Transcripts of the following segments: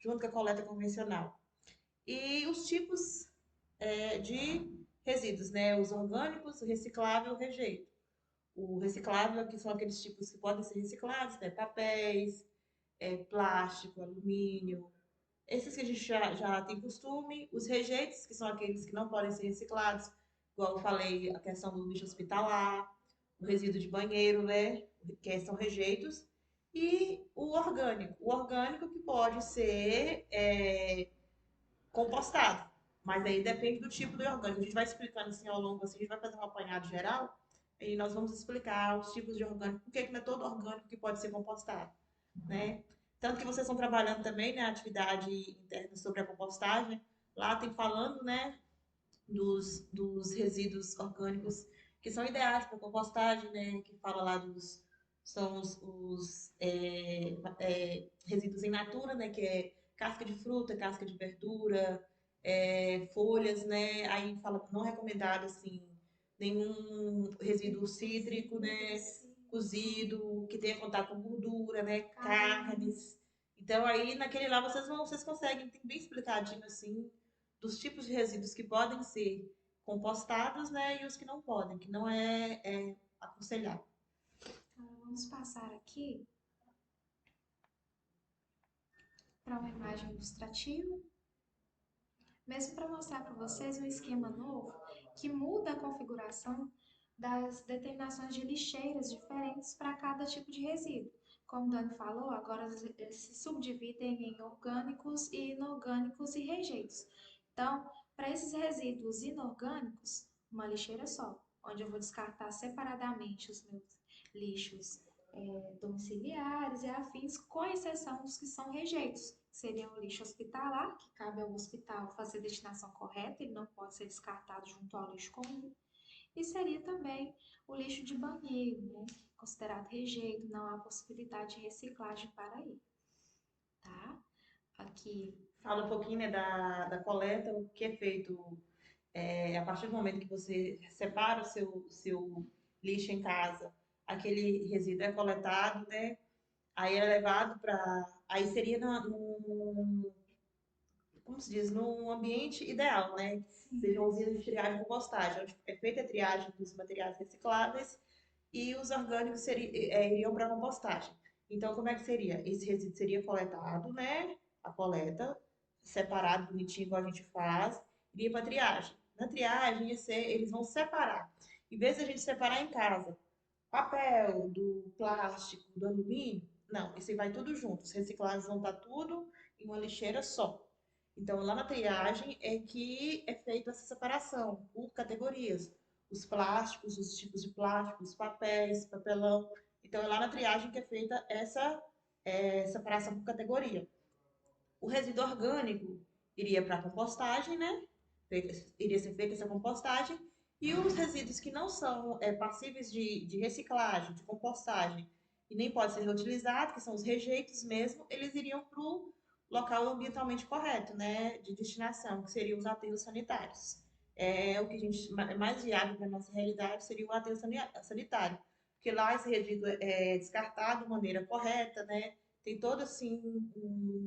junto com a coleta convencional. E os tipos de resíduos, né? Os orgânicos, o reciclável e o rejeito. O reciclável, que são aqueles tipos que podem ser reciclados, né? Papéis, plástico, alumínio, esses que a gente já tem costume. Os rejeitos, que são aqueles que não podem ser reciclados, igual eu falei, a questão do lixo hospitalar, o resíduo de banheiro, né? Que são rejeitos. E o orgânico que pode ser compostado. Mas aí depende do tipo de orgânico. A gente vai explicando assim ao longo, assim, a gente vai fazer um apanhado geral e nós vamos explicar os tipos de orgânico, porque que não é todo orgânico que pode ser compostado, né? Tanto que vocês estão trabalhando também na atividade interna sobre a compostagem, lá tem falando, né, dos resíduos orgânicos que são ideais para compostagem, né, que fala lá são os resíduos em natura, né, que é casca de fruta, casca de verdura, folhas, né, aí fala não recomendado, assim, nenhum resíduo cítrico, né, cozido, que tenha contato com gordura, né, carnes. Então aí naquele lá vocês conseguem, tem bem explicadinho assim, dos tipos de resíduos que podem ser compostados, né, e os que não podem, que não é aconselhável. Então, vamos passar aqui para uma imagem ilustrativa, mesmo para mostrar para vocês um esquema novo que muda a configuração das determinações de lixeiras diferentes para cada tipo de resíduo. Como o Dani falou, agora eles se subdividem em orgânicos e inorgânicos e rejeitos. Então, para esses resíduos inorgânicos, uma lixeira só, onde eu vou descartar separadamente os meus lixos domiciliares e afins, com exceção dos que são rejeitos. Seria o lixo hospitalar, que cabe ao hospital fazer a destinação correta, ele não pode ser descartado junto ao lixo comum. E seria também o lixo de banheiro, né? Considerado rejeito, não há possibilidade de reciclagem para ele, tá? Aqui, Fala um pouquinho, né, da coleta, o que é feito a partir do momento que você separa o seu lixo em casa, aquele resíduo é coletado, né? Aí é levado para. Aí seria como se diz, num ambiente ideal, né? Sejam usinas de triagem e compostagem, onde é feita a triagem dos materiais recicláveis e os orgânicos iriam para a compostagem. Então, como é que seria? Esse resíduo seria coletado, né? A coleta, separado, bonitinho, igual a gente faz, iria para a triagem. Na triagem, eles vão separar. Em vez de a gente separar em casa, papel, do plástico, do alumínio, não, isso aí vai tudo junto. Os recicláveis vão estar tudo em uma lixeira só. Então, lá na triagem é que é feita essa separação por categorias. Os plásticos, os tipos de plásticos, papéis, papelão. Então, é lá na triagem que é feita essa separação por categoria. O resíduo orgânico iria para a compostagem, né? Iria ser feita essa compostagem. E os resíduos que não são passíveis de reciclagem, de compostagem, e nem pode ser reutilizado, que são os rejeitos mesmo, eles iriam para o local ambientalmente correto, né? De destinação, que seriam os aterros sanitários. O que a gente mais viável para a nossa realidade seria o aterro sanitário, porque lá esse resíduo é descartado de maneira correta, né? Tem todo assim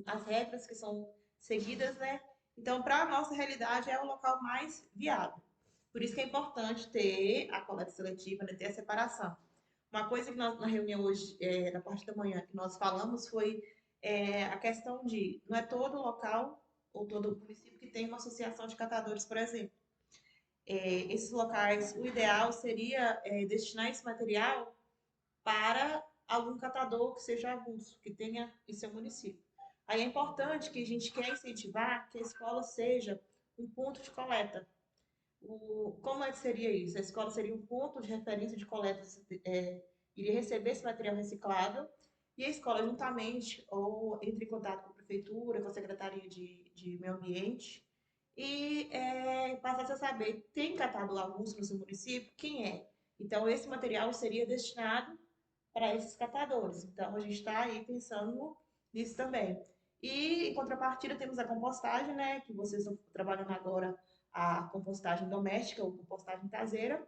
as regras que são seguidas, né? Então, para a nossa realidade é o local mais viável. Por isso que é importante ter a coleta seletiva, né? Ter a separação. Uma coisa que nós, na reunião hoje, na parte da manhã, que nós falamos foi a questão de não é todo local ou todo município que tem uma associação de catadores, por exemplo. Esses locais, o ideal seria destinar esse material para algum catador que seja avulso, que tenha em seu município. Aí é importante que a gente quer incentivar que a escola seja um ponto de coleta. Como é que seria isso? A escola seria um ponto de referência de coleta, iria receber esse material reciclável e a escola, juntamente, ou entre em contato com a prefeitura, com a Secretaria de Meio Ambiente, e passasse a saber, tem catador avulso no seu município? Quem é? Então, esse material seria destinado para esses catadores. Então, a gente está aí pensando nisso também. E, em contrapartida, temos a compostagem, né? Que vocês estão trabalhando agora a compostagem doméstica ou compostagem caseira.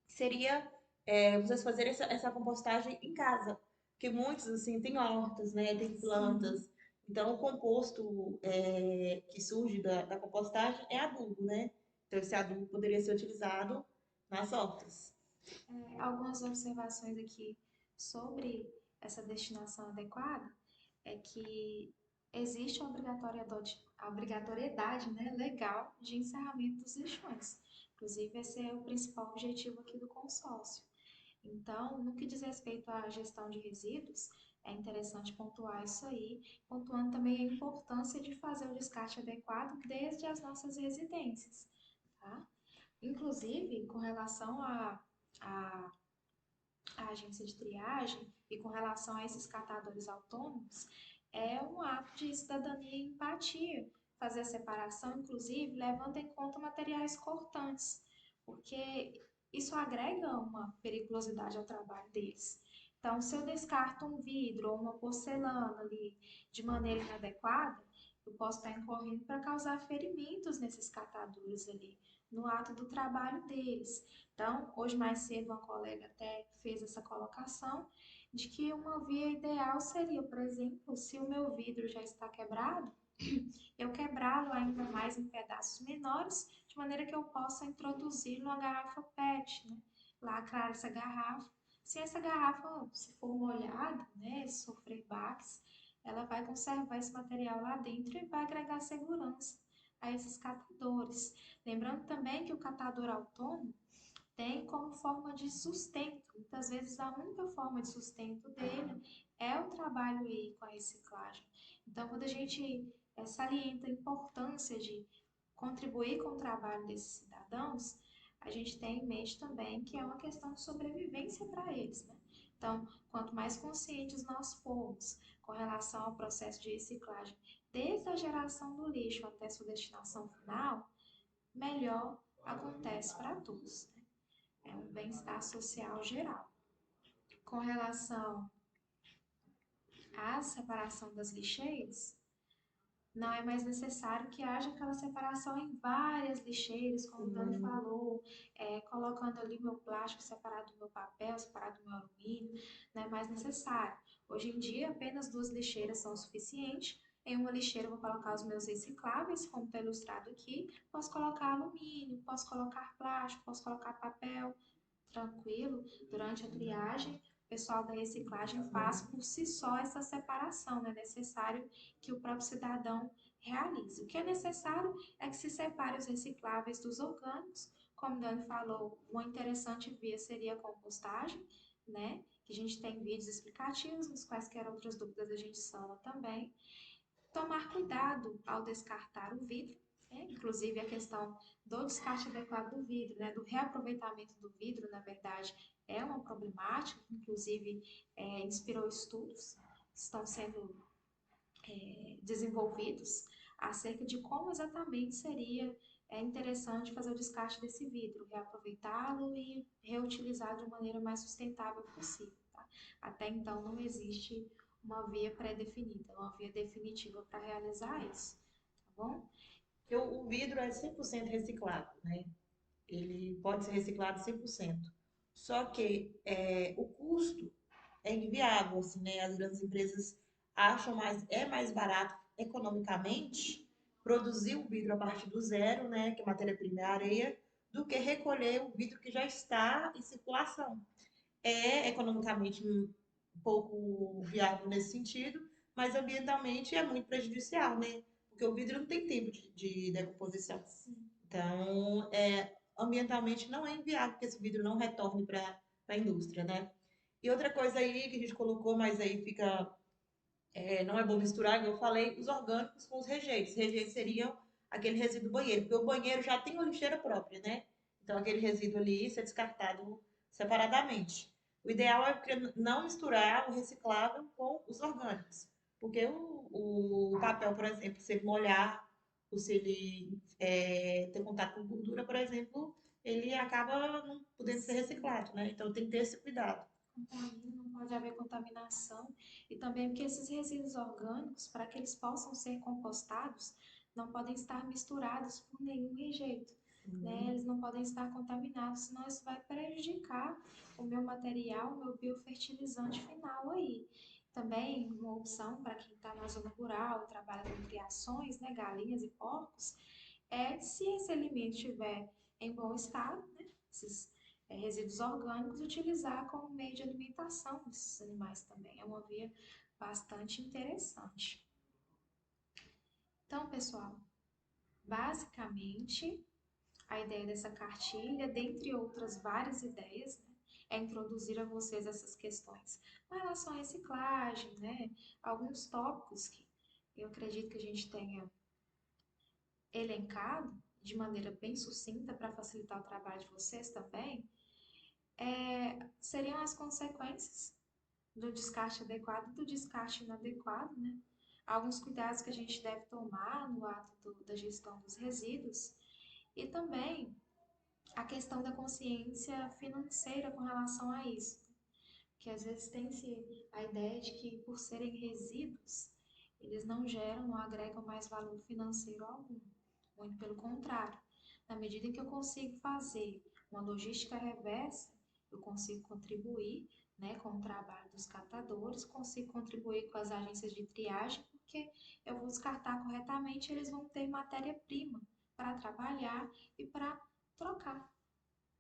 Que seria vocês fazerem essa compostagem em casa. Porque muitos, assim, têm hortas, né? Tem plantas. Então, o composto que surge da compostagem é adubo, né? Então, esse adubo poderia ser utilizado nas hortas. Algumas observações aqui sobre essa destinação adequada é que existe a obrigatoriedade, né, legal de encerramento dos lixões. Inclusive, esse é o principal objetivo aqui do consórcio. Então, no que diz respeito à gestão de resíduos, é interessante pontuar isso aí, pontuando também a importância de fazer o descarte adequado desde as nossas residências, tá? Inclusive, com relação a a agência de triagem e com relação a esses catadores autônomos, é um ato de cidadania e empatia fazer a separação, inclusive levando em conta materiais cortantes, porque isso agrega uma periculosidade ao trabalho deles. Então, se eu descarto um vidro ou uma porcelana ali de maneira inadequada, eu posso estar incorrendo para causar ferimentos nesses catadores ali, no ato do trabalho deles. Então, hoje mais cedo, uma colega até fez essa colocação de que uma via ideal seria, por exemplo, se o meu vidro já está quebrado, eu quebrá-lo ainda mais em pedaços menores, de maneira que eu possa introduzir numa garrafa PET, né? Lacrar essa garrafa. Se essa garrafa, se for molhada, né, sofrer baques, ela vai conservar esse material lá dentro e vai agregar segurança a esses catadores. Lembrando também que o catador autônomo tem como forma de sustento. Muitas vezes a única forma de sustento dele é o trabalho aí com a reciclagem. Então, quando a gente salienta a importância de contribuir com o trabalho desses cidadãos, a gente tem em mente também que é uma questão de sobrevivência para eles, né? Então, quanto mais conscientes nós formos com relação ao processo de reciclagem, desde a geração do lixo até sua destinação final, melhor acontece para todos, né? É um bem-estar social geral. Com relação à separação das lixeiras, não é mais necessário que haja aquela separação em várias lixeiras, como o Dani falou, colocando ali o meu plástico separado do meu papel, separado do meu alumínio, não é mais necessário. Hoje em dia, apenas duas lixeiras são suficientes. Em uma lixeira eu vou colocar os meus recicláveis, como está ilustrado aqui, posso colocar alumínio, posso colocar plástico, posso colocar papel, tranquilo. Durante a triagem, o pessoal da reciclagem faz por si só essa separação, não é necessário que o próprio cidadão realize. O que é necessário é que se separe os recicláveis dos orgânicos, como o Dani falou, uma interessante via seria a compostagem, né? Que a gente tem vídeos explicativos, nos quaisquer outras dúvidas a gente sana também. Tomar cuidado ao descartar o vidro, né? Inclusive a questão do descarte adequado do vidro, né? Do reaproveitamento do vidro, na verdade, é uma problemática, inclusive inspirou estudos que estão sendo desenvolvidos acerca de como exatamente seria interessante fazer o descarte desse vidro, reaproveitá-lo e reutilizar de uma maneira mais sustentável possível. Tá? Até então não existe uma via pré-definida, uma via definitiva para realizar isso, tá bom? Porque o vidro é 100% reciclável, né? Ele pode ser reciclado 100%. Só que o custo é inviável, assim, né? As grandes empresas acham mais barato economicamente produzir o vidro a partir do zero, né? Que a matéria-prima é a areia, do que recolher o vidro que já está em circulação. É economicamente um pouco viável nesse sentido, mas ambientalmente é muito prejudicial, né? Porque o vidro não tem tempo de decomposição. Então, ambientalmente não é inviável que esse vidro não retorne para a indústria, né? E outra coisa aí que a gente colocou, mas aí fica, não é bom misturar, como eu falei, os orgânicos com os rejeitos. Rejeitos seriam aquele resíduo do banheiro, porque o banheiro já tem uma lixeira própria, né? Então aquele resíduo ali ser descartado separadamente. O ideal é não misturar o reciclável com os orgânicos, porque o papel, por exemplo, se ele molhar, ou se ele ter contato com gordura, por exemplo, ele acaba não podendo ser reciclado, né? Então tem que ter esse cuidado. Contamina, não pode haver contaminação. E também porque esses resíduos orgânicos, para que eles possam ser compostados, não podem estar misturados por nenhum jeito, né? Eles não podem estar contaminados, senão isso vai prejudicar o meu material, o meu biofertilizante final aí. Também uma opção para quem está na zona rural, trabalha com criações, né, galinhas e porcos, é se esse alimento estiver em bom estado, né, esses resíduos orgânicos, utilizar como meio de alimentação desses animais também. É uma via bastante interessante. Então, pessoal, basicamente, a ideia dessa cartilha, dentre outras várias ideias, né, é introduzir a vocês essas questões com relação à reciclagem, né, alguns tópicos que eu acredito que a gente tenha elencado de maneira bem sucinta para facilitar o trabalho de vocês também, seriam as consequências do descarte adequado e do descarte inadequado, né? Alguns cuidados que a gente deve tomar no ato da gestão dos resíduos e também a questão da consciência financeira com relação a isso, que às vezes tem-se a ideia de que por serem resíduos, eles não geram, não agregam mais valor financeiro algum. Muito pelo contrário, na medida em que eu consigo fazer uma logística reversa, eu consigo contribuir, né, com o trabalho dos catadores, consigo contribuir com as agências de triagem, porque eu vou descartar corretamente, eles vão ter matéria-prima para trabalhar e para trocar,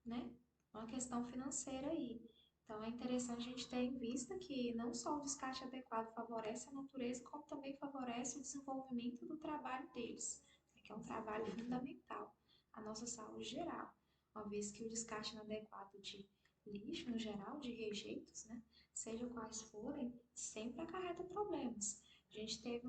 né? Uma questão financeira aí. Então é interessante a gente ter em vista que não só o descarte adequado favorece a natureza, como também favorece o desenvolvimento do trabalho deles, né, que é um trabalho fundamental à nossa saúde geral, uma vez que o descarte inadequado de lixo, no geral, de rejeitos, né, seja quais forem, sempre acarreta problemas. A gente teve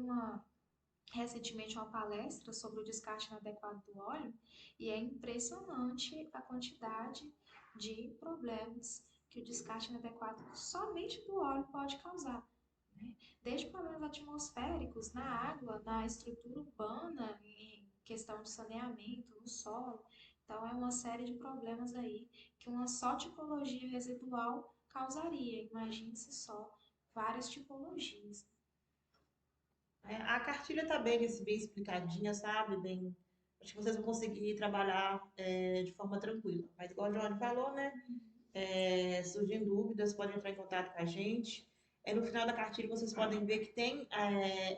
recentemente uma palestra sobre o descarte inadequado do óleo e é impressionante a quantidade de problemas que o descarte inadequado somente do óleo pode causar, né? Desde problemas atmosféricos na água, na estrutura urbana, em questão de saneamento, no solo. Então é uma série de problemas aí que uma só tipologia residual causaria. Imagine-se só várias tipologias. A cartilha tá bem explicadinha, sabe? Bem, acho que vocês vão conseguir trabalhar de forma tranquila. Mas igual o Johnny falou, né? Surgindo dúvidas, podem entrar em contato com a gente. No final da cartilha vocês podem ver que tem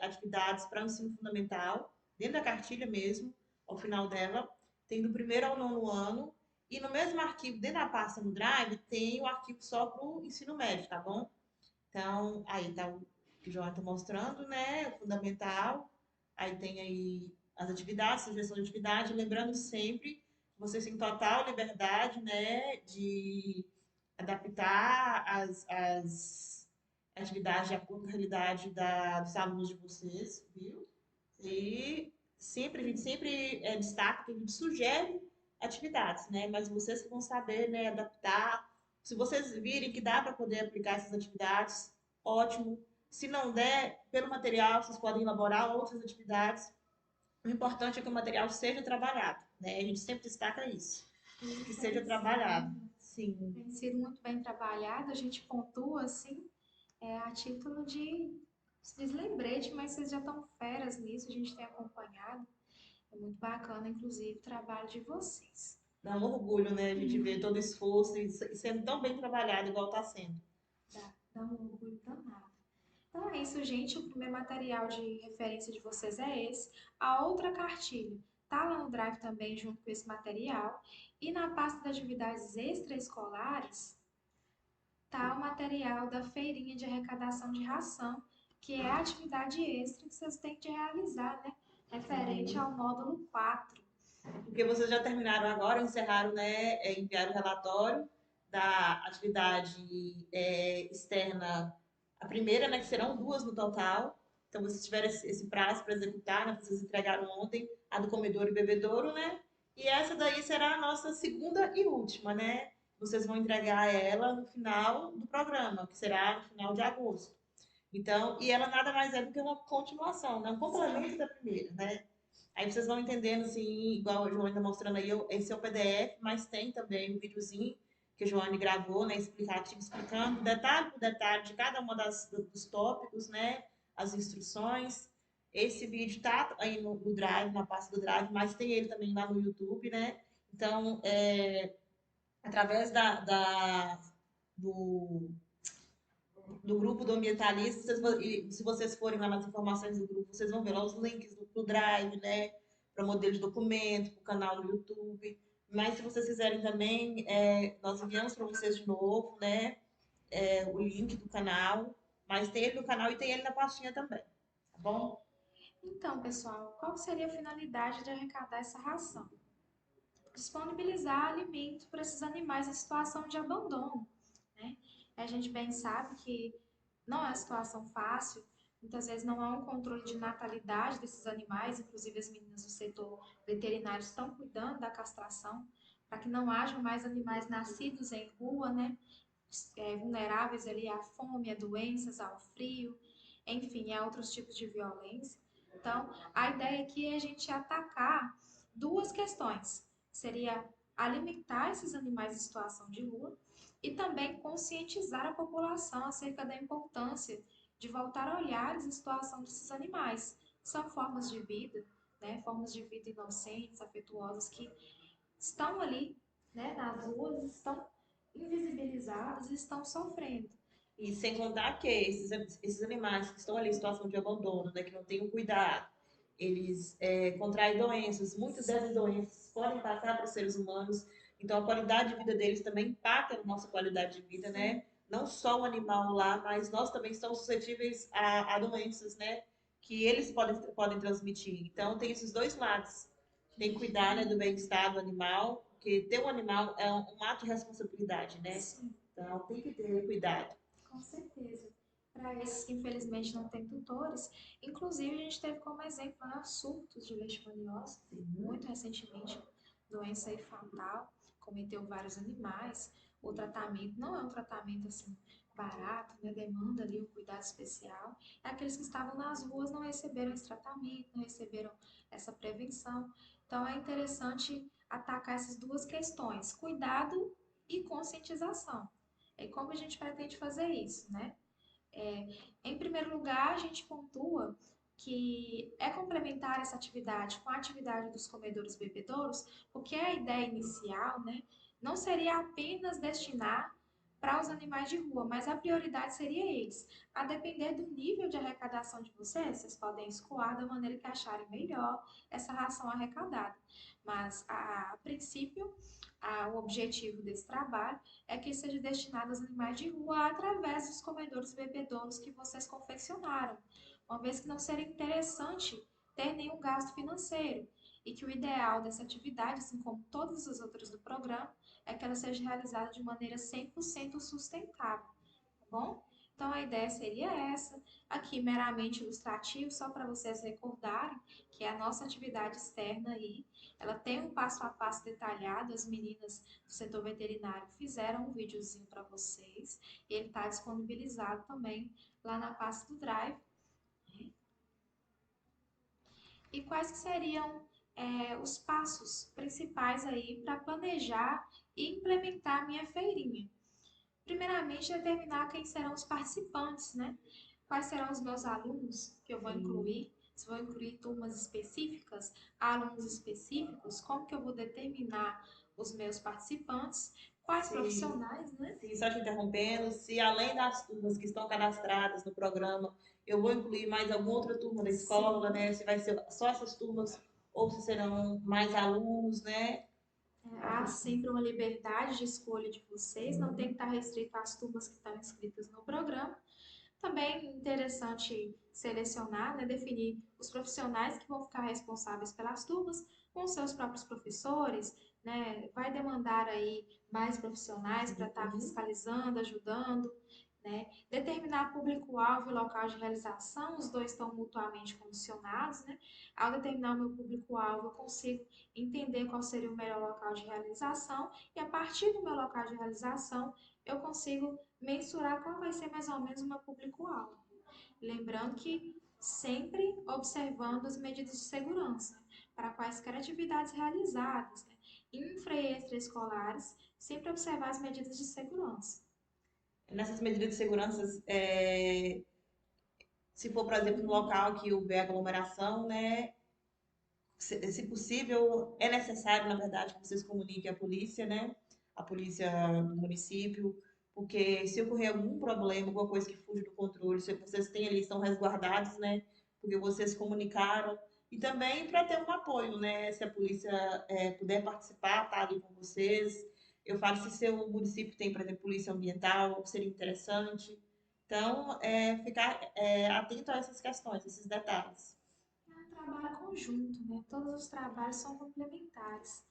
atividades para o ensino fundamental, dentro da cartilha mesmo, ao final dela. Tem do primeiro ao nono ano. E no mesmo arquivo, dentro da pasta no Drive, tem o arquivo só para o ensino médio, tá bom? Então, aí tá o que o João está mostrando, né? O fundamental. Aí tem aí as atividades, sugestão de atividade, lembrando sempre que vocês têm total liberdade, né, de adaptar as atividades de acordo com a realidade dos alunos de vocês, viu? E sempre, a gente sempre destaca que a gente sugere atividades, né? Mas vocês que vão saber, né, adaptar. Se vocês virem que dá para poder aplicar essas atividades, ótimo. Se não der, pelo material, vocês podem elaborar outras atividades. O importante é que o material seja trabalhado, né? A gente sempre destaca isso, E que seja trabalhado. Sim. tem sido muito bem trabalhado, a gente pontua assim, a título de lembrete, mas vocês já estão feras nisso, a gente tem acompanhado. É muito bacana, inclusive, o trabalho de vocês. Dá um orgulho, né? A gente ver todo o esforço e sendo tão bem trabalhado igual está sendo. Dá um orgulho danado. Então é isso, gente. O primeiro material de referência de vocês é esse. A outra cartilha tá lá no Drive também, junto com esse material. E na pasta de atividades extraescolares, tá o material da feirinha de arrecadação de ração, que é a atividade extra que vocês têm que realizar, né? Referente ao módulo 4. Porque vocês já terminaram agora, encerraram, né? Enviaram o relatório da atividade externa, a primeira, né? Que serão duas no total. Então, vocês tiveram esse prazo para executar, né? Vocês entregaram ontem a do comedouro e bebedouro, né? E essa daí será a nossa segunda e última, né? Vocês vão entregar ela no final do programa, que será no final de agosto. Então, e ela nada mais é do que uma continuação, né? Um complemento da primeira, né? Aí vocês vão entendendo, assim, igual o Joane está mostrando aí, esse é o PDF, mas tem também um videozinho que o Joane gravou, né, explicativo, explicando detalhe por detalhe de cada uma dos tópicos, né, as instruções. Esse vídeo tá aí no Drive, na pasta do Drive, mas tem ele também lá no YouTube, né? Então, através do do grupo do ambientalista, e se vocês forem lá nas informações do grupo, vocês vão ver lá os links do Drive, né, para modelo de documento, para o canal do YouTube. Mas se vocês quiserem também, nós enviamos para vocês de novo, né, o link do canal. Mas tem ele no canal e tem ele na pastinha também, tá bom? Então, pessoal, qual seria a finalidade de arrecadar essa ração? Disponibilizar alimento para esses animais em situação de abandono, né? A gente bem sabe que não é uma situação fácil, muitas vezes não há um controle de natalidade desses animais, inclusive as meninas do setor veterinário estão cuidando da castração, para que não hajam mais animais nascidos em rua, né? Vulneráveis ali à fome, a doenças, ao frio, enfim, a outros tipos de violência. Então, a ideia aqui é a gente atacar duas questões. Seria alimentar esses animais em situação de rua e também conscientizar a população acerca da importância de voltar olhares em situação desses animais. São formas de vida, né, formas de vida inocentes, afetuosas, que estão ali, né, nas ruas, estão invisibilizados e estão sofrendo. E sem contar que esses animais que estão ali em situação de abandono, né, que não têm o cuidado, eles contraem doenças. Muitas dessas doenças podem passar para os seres humanos. Então, a qualidade de vida deles também impacta na nossa qualidade de vida, né? Não só o animal lá, mas nós também estamos suscetíveis a doenças, né? Que eles podem transmitir. Então, tem esses dois lados. Tem que cuidar, né, do bem-estar do animal, porque ter um animal é um ato de responsabilidade, né? Sim, Então, tem que ter cuidado. com certeza. Para esses que infelizmente não têm tutores, inclusive a gente teve como exemplo, né, surtos de leishmaniose, Sim. muito recentemente, doença aí fatal, cometeu vários animais. O tratamento não é um tratamento assim barato, né, demanda ali um cuidado especial. E aqueles que estavam nas ruas não receberam esse tratamento, não receberam essa prevenção. Então é interessante atacar essas duas questões, cuidado e conscientização. E como a gente pretende fazer isso, né? É, Em primeiro lugar, a gente pontua que é complementar essa atividade com a atividade dos comedouros bebedouros, porque a ideia inicial, né, não seria apenas destinar para os animais de rua, mas a prioridade seria eles. A depender do nível de arrecadação de vocês, vocês podem escoar da maneira que acharem melhor essa ração arrecadada. Mas, a princípio, o objetivo desse trabalho é que seja destinado aos animais de rua através dos comedores e bebedouros que vocês confeccionaram, uma vez que não seria interessante ter nenhum gasto financeiro e que o ideal dessa atividade, assim como todas as outras do programa, é que ela seja realizada de maneira 100% sustentável, tá bom? Então a ideia seria essa, aqui meramente ilustrativo, só para vocês recordarem que a nossa atividade externa aí, ela tem um passo a passo detalhado, as meninas do setor veterinário fizeram um videozinho para vocês, e ele está disponibilizado também lá na pasta do Drive. E quais que seriam os passos principais aí para planejar e implementar a minha feirinha? Primeiramente, determinar quem serão os participantes, né? Quais serão os meus alunos que eu vou Sim. incluir? Se vou incluir turmas específicas, alunos específicos, como que eu vou determinar os meus participantes? Quais Se, profissionais, né? se só te interrompendo, se além das turmas que estão cadastradas no programa, eu vou incluir mais alguma outra turma da escola, Sim, né? Se vai ser só essas turmas ou se serão mais alunos, né? há sempre uma liberdade de escolha de vocês, não tem que estar restrito às turmas que estão inscritas no programa. Também interessante selecionar, né, definir os profissionais que vão ficar responsáveis pelas turmas com seus próprios professores, né? Vai demandar aí mais profissionais para estar Uhum. fiscalizando, ajudando, né? Determinar público-alvo e local de realização, os dois estão mutuamente condicionados, né? Ao determinar o meu público-alvo, eu consigo entender qual seria o melhor local de realização e a partir do meu local de realização, eu consigo mensurar qual vai ser mais ou menos o meu público-alvo. Lembrando que sempre observando as medidas de segurança para quaisquer atividades realizadas, né? Infra e extraescolares, sempre observar as medidas de segurança. Nessas medidas de segurança, se for, por exemplo, no local que houver aglomeração, né? Se possível, é necessário, na verdade, que vocês comuniquem à polícia, né? A polícia do município, porque se ocorrer algum problema, alguma coisa que fuja do controle, se vocês têm ali, estão resguardados, né? Porque vocês comunicaram. E também para ter um apoio, né? Se a polícia puder participar, tá ali com vocês. Eu falo se seu município tem, por exemplo, polícia ambiental, seria interessante. Então, ficar atento a essas questões, esses detalhes. É um trabalho conjunto, né? Todos os trabalhos são complementares.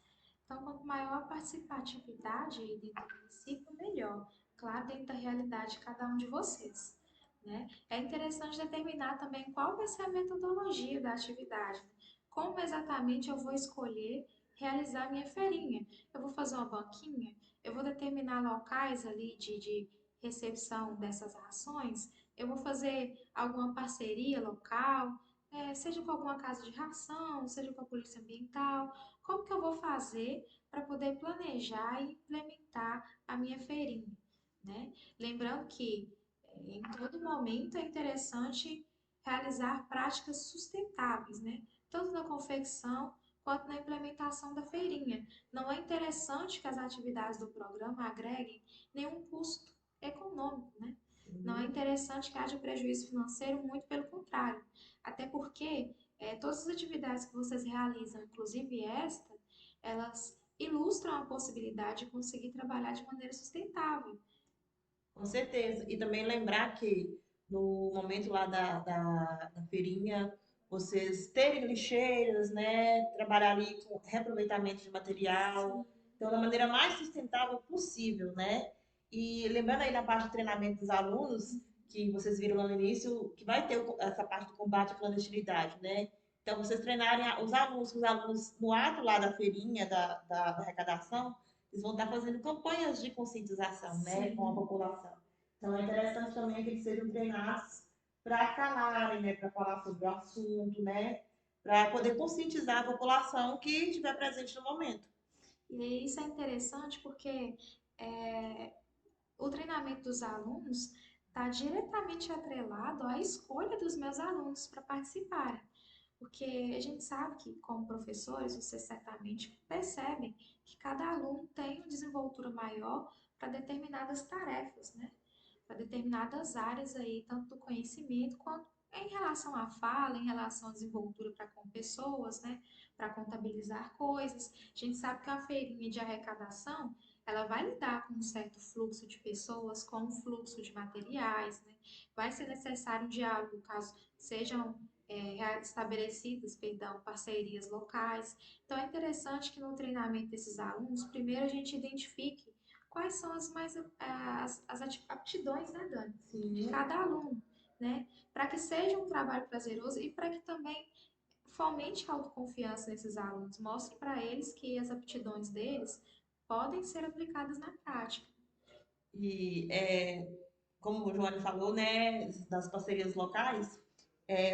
Então, quanto maior a participatividade aí dentro do município, melhor. Claro, dentro da realidade de cada um de vocês, né? É interessante determinar também qual vai ser a metodologia da atividade. Como exatamente eu vou escolher realizar minha feirinha? Eu vou fazer uma banquinha? Eu vou determinar locais ali de recepção dessas ações? Eu vou fazer alguma parceria local? Seja com alguma casa de ração, seja com a polícia ambiental, como que eu vou fazer para poder planejar e implementar a minha feirinha, né? Lembrando que em todo momento é interessante realizar práticas sustentáveis, né? Tanto na confecção quanto na implementação da feirinha. Não é interessante que as atividades do programa agreguem nenhum custo econômico, né? Não é Uhum. interessante que haja prejuízo financeiro, muito pelo contrário. Até porque todas as atividades que vocês realizam, inclusive esta, elas ilustram a possibilidade de conseguir trabalhar de maneira sustentável. Com certeza. E também lembrar que no momento lá da feirinha, vocês terem lixeiras, né? Trabalhar ali com reaproveitamento de material. Sim, Então, da maneira mais sustentável possível, né? E lembrando aí na parte de treinamento dos alunos, que vocês viram lá no início, que vai ter essa parte do combate à clandestinidade, né? Então, vocês treinarem os alunos no ato lá da feirinha, da arrecadação, eles vão estar fazendo campanhas de conscientização, né, com a sim. população. Então é interessante também que eles sejam treinados para falarem, né, para falar sobre o assunto, né, para poder conscientizar a população que estiver presente no momento. E isso é interessante porque é, o treinamento dos alunos está diretamente atrelado à escolha dos meus alunos para participarem. Porque a gente sabe que, como professores, vocês certamente percebem que cada aluno tem uma desenvoltura maior para determinadas tarefas, né? Para determinadas áreas aí, tanto do conhecimento quanto em relação à fala, em relação à desenvoltura para com pessoas, né? Para contabilizar coisas. A gente sabe que a feirinha de arrecadação, ela vai lidar com um certo fluxo de pessoas, com um fluxo de materiais, né? Vai ser necessário um diálogo, caso sejam estabelecidas, perdão, parcerias locais. Então é interessante que no treinamento desses alunos, primeiro a gente identifique quais são as aptidões, né, Dani, de Sim. cada aluno, né, para que seja um trabalho prazeroso e para que também fomente a autoconfiança nesses alunos, mostre para eles que as aptidões deles podem ser aplicadas na prática. E como o Joane falou, né, das parcerias locais,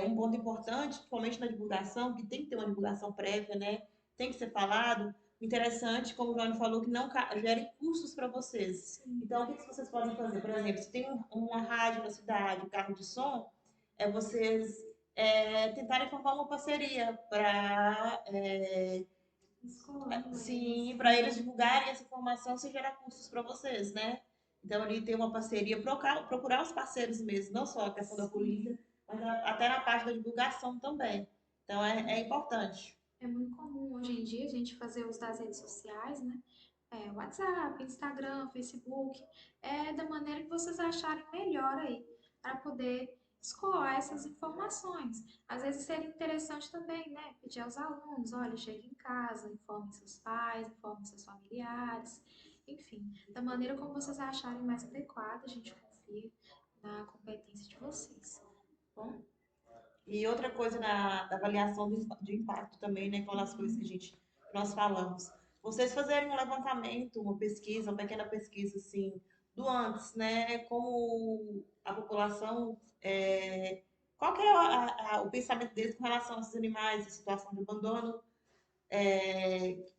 um ponto importante, principalmente na divulgação, que tem que ter uma divulgação prévia, né? Tem que ser falado. Interessante, como o João falou, que não gere custos para vocês. Sim, Então, o que vocês podem fazer? Por exemplo, se tem uma rádio na cidade, um carro de som, vocês tentarem formar uma parceria para escolando sim, eles. para eles divulgarem essa informação sem gerar custos para vocês, né? Então, ali tem uma parceria, procurar os parceiros mesmo, não só a questão da Sim. polícia, mas até na parte da divulgação também. Então, é importante. É muito comum hoje em dia a gente fazer uso das redes sociais, né? WhatsApp, Instagram, Facebook, da maneira que vocês acharem melhor aí, para poder escoar essas informações. Às vezes seria interessante também, né? Pedir aos alunos, olha, chegue em casa, informe seus pais, informe seus familiares, enfim, da maneira como vocês acharem mais adequada, a gente confia na competência de vocês. Bom, E outra coisa da avaliação de impacto também, né, com as coisas que nós falamos. Vocês fazerem um levantamento, uma pesquisa, uma pequena pesquisa, assim, do antes, né, como a população, qual que é o pensamento deles com relação a esses animais, a situação de abandono,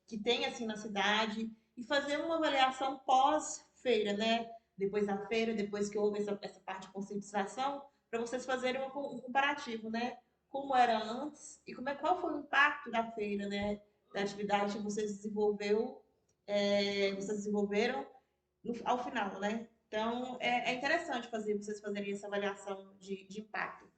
que tem, assim, na cidade, e fazer uma avaliação pós-feira, né, depois da feira, depois que houve essa parte de conscientização, para vocês fazerem um comparativo, né? Como era antes e qual foi o impacto da feira, né? Da atividade que vocês desenvolveram ao final, né? Então, é interessante vocês fazerem essa avaliação de impacto.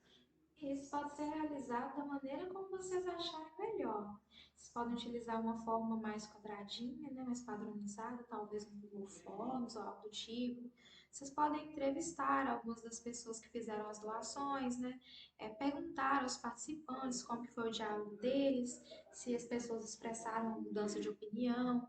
Isso pode ser realizado da maneira como vocês acharem melhor. Vocês podem utilizar uma forma mais quadradinha, né, mais padronizada, talvez no Google Forms ou algo do tipo. Vocês podem entrevistar algumas das pessoas que fizeram as doações, né, perguntar aos participantes como que foi o diálogo deles, se as pessoas expressaram uma mudança de opinião,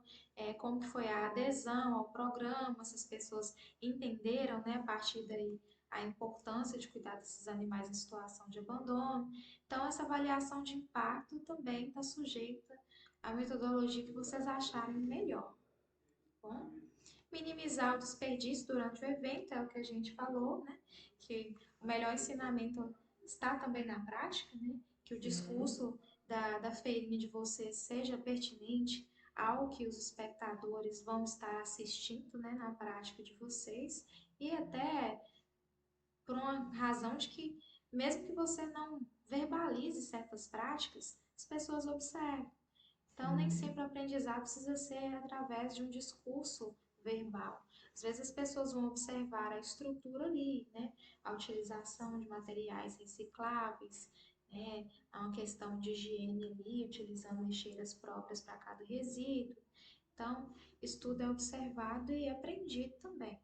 como que foi a adesão ao programa, se as pessoas entenderam, né, a partir daí a importância de cuidar desses animais em situação de abandono. Então, essa avaliação de impacto também está sujeita à metodologia que vocês acharem melhor. Tá bom? Minimizar o desperdício durante o evento é o que a gente falou, né? Que o melhor ensinamento está também na prática, né? Que o discurso da feirinha de vocês seja pertinente ao que os espectadores vão estar assistindo, né, na prática de vocês e até por uma razão de que, mesmo que você não verbalize certas práticas, as pessoas observam. Então, nem sempre o aprendizado precisa ser através de um discurso verbal. Às vezes as pessoas vão observar a estrutura ali, né? A utilização de materiais recicláveis, né? Há uma questão de higiene ali, utilizando lixeiras próprias para cada resíduo. Então, isso tudo é observado e aprendido também.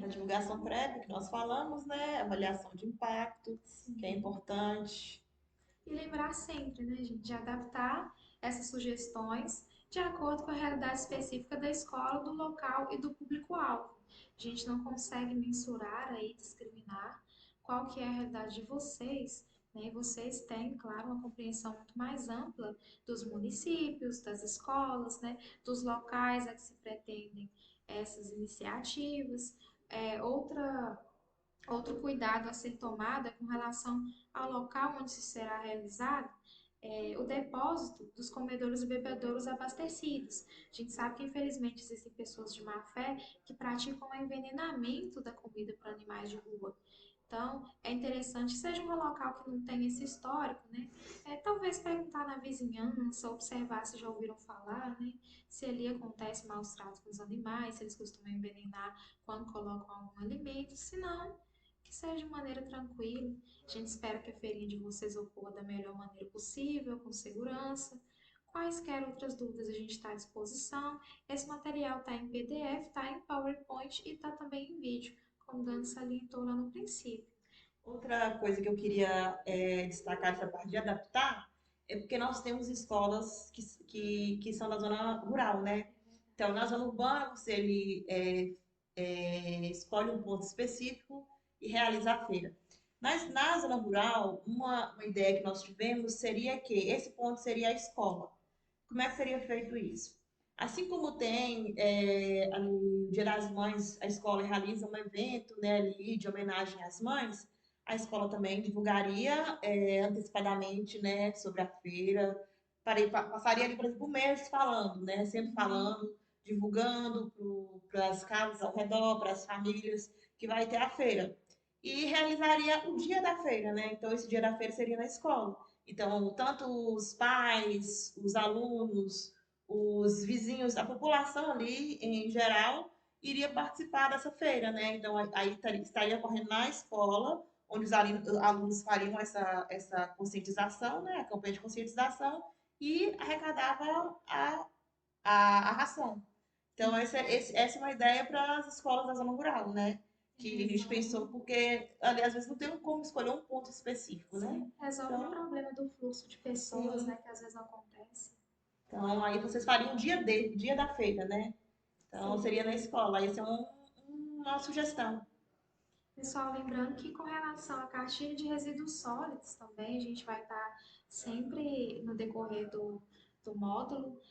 Na divulgação prévia que nós falamos, né? Avaliação de impacto, que é Sim. importante. E lembrar sempre, né, gente, de adaptar essas sugestões de acordo com a realidade específica da escola, do local e do público-alvo. A gente não consegue mensurar aí, discriminar qual que é a realidade de vocês, né? E vocês têm, claro, uma compreensão muito mais ampla dos municípios, das escolas, né? Dos locais a que se pretendem essas iniciativas. Outro cuidado a ser tomado é com relação ao local onde se será realizado o depósito dos comedouros e bebedouros abastecidos. A gente sabe que, infelizmente, existem pessoas de má fé que praticam o envenenamento da comida para animais de rua. Então, é interessante, seja um local que não tem esse histórico, né? Talvez perguntar na vizinhança, observar se já ouviram falar, né? Se ali acontece maus tratos com os animais, se eles costumam envenenar quando colocam algum alimento, se não, que seja de maneira tranquila. A gente espera que a feirinha de vocês ocorra da melhor maneira possível, com segurança. Quaisquer outras dúvidas a gente está à disposição. Esse material está em PDF, está em PowerPoint e está também em vídeo, como Dani salientou lá no princípio. Outra coisa que eu queria destacar essa parte de adaptar é porque nós temos escolas que são da zona rural, né? Então, na zona urbana, você escolhe um ponto específico e realiza a feira. Mas na zona rural, uma ideia que nós tivemos seria que esse ponto seria a escola. Como é que seria feito isso? Assim como tem ali, o Dia das Mães, a escola realiza um evento, né, ali, de homenagem às mães, a escola também divulgaria antecipadamente, né, sobre a feira. Passaria ali, por exemplo, um mês falando, né, sempre falando, divulgando para as casas ao redor, para as famílias que vai ter a feira. E realizaria o dia da feira, né? Então, esse dia da feira seria na escola. Então, tanto os pais, os alunos, os vizinhos, a população ali em geral iria participar dessa feira, né? Então, aí estaria correndo na escola, onde os alunos fariam essa conscientização, né? A campanha de conscientização e arrecadava a ração. Então, essa é uma ideia para as escolas da zona rural, né? Que a gente pensou, porque ali, às vezes não tem como escolher um ponto específico, né? Sim, resolve o Então, problema do fluxo de pessoas, sim. né, que às vezes não acontece. Então, aí vocês fariam o dia da feira, né? Então, Sim. seria na escola. Isso é uma sugestão. Pessoal, lembrando que com relação à cartilha de resíduos sólidos também, a gente vai estar sempre no decorrer do módulo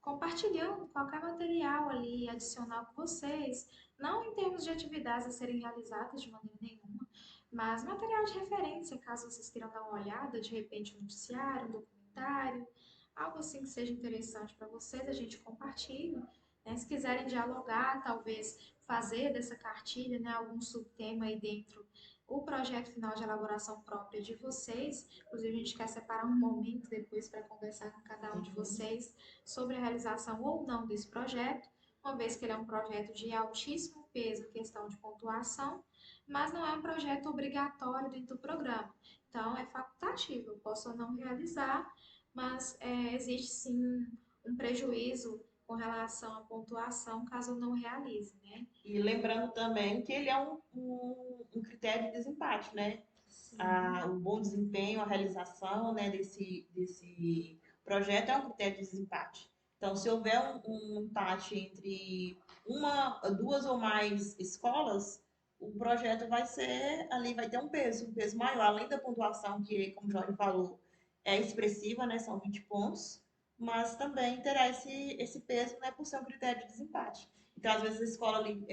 compartilhando qualquer material ali adicional com vocês, não em termos de atividades a serem realizadas de maneira nenhuma, mas material de referência, caso vocês queiram dar uma olhada, de repente um noticiário, um documentário, algo assim que seja interessante para vocês, a gente compartilha. Né? Se quiserem dialogar, talvez fazer dessa cartilha, né, algum subtema aí dentro o projeto final de elaboração própria de vocês. Inclusive, a gente quer separar um momento depois para conversar com cada um de vocês sobre a realização ou não desse projeto, uma vez que ele é um projeto de altíssimo peso em questão de pontuação, mas não é um projeto obrigatório dentro do programa. Então, é facultativo, eu posso ou não realizar, mas existe sim um prejuízo com relação à pontuação caso eu não realize, né? E lembrando também que ele é um critério de desempate, né? Sim, O bom desempenho, a realização, né, desse projeto é um critério de desempate. Então, se houver um empate entre duas ou mais escolas, o projeto vai ser ali, vai ter um peso maior, além da pontuação que, como o Jorge falou, é expressiva, né, são 20 pontos, mas também terá esse peso, né, por ser um critério de desempate. Então, às vezes a escola ali,